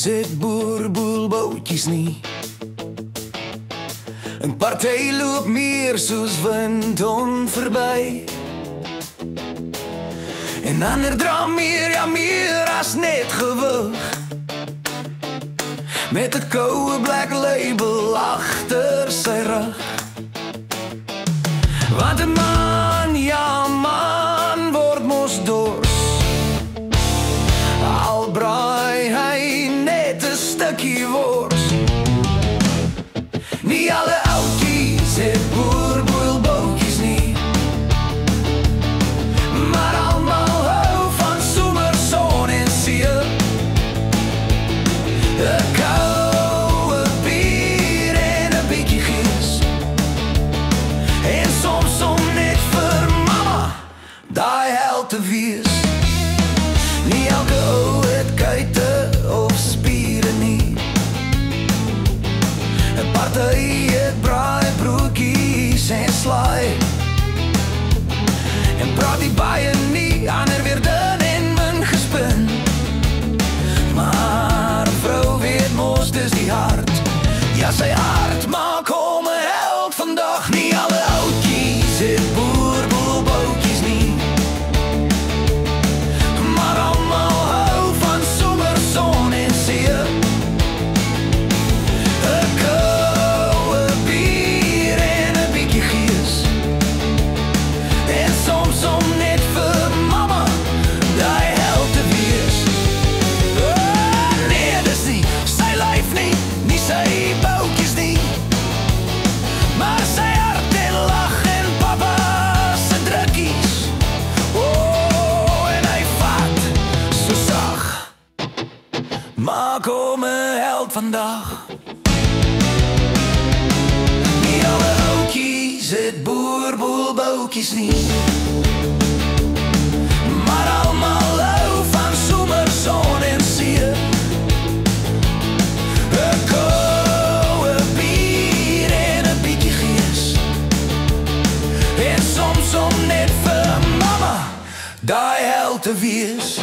outies het boerboelbootjies nie. 'n Party loop meer soos wind onverby. En ander dra meer, ja meer as net gewig. Met 'n koue black label agter sy rug. Want 'n man, ja man, word mos dors. Al braai hy net 'n stukkie wors. Nie alle outies het boerboelbootjies nie, maar almal hou van somerson en see. 'n Koue bier en 'n bietjie gees. En soms om net vir mama daai held te wees. Nie elke ou het kuite of spiere nie. 'n Party het braaibroodjies en slaai. En praat die baie nie, ander weer dun en min gespin. Maar 'n vrou weet mos dis die hart. Ja, sy hart maak hom 'n held vandag. Nie alle ouetjies het boerboelbootjies nie, maar almal hou van somerson en see. 'n Koue bier en 'n bietjie gees. En soms om net vir mama daai held te wees. Nee, dis nie sy lyf nie, nie sy boutjies nie, maar sy hart en lach en papa se drukkies. En hy vat so sag, maak hom 'n held vandag. Nie alle ouetjies het boerboelbootjies nie, maar almal hou van somerson en see. 'n Koue bier en 'n bietjie gees. En soms om net vir mama daai held te wees.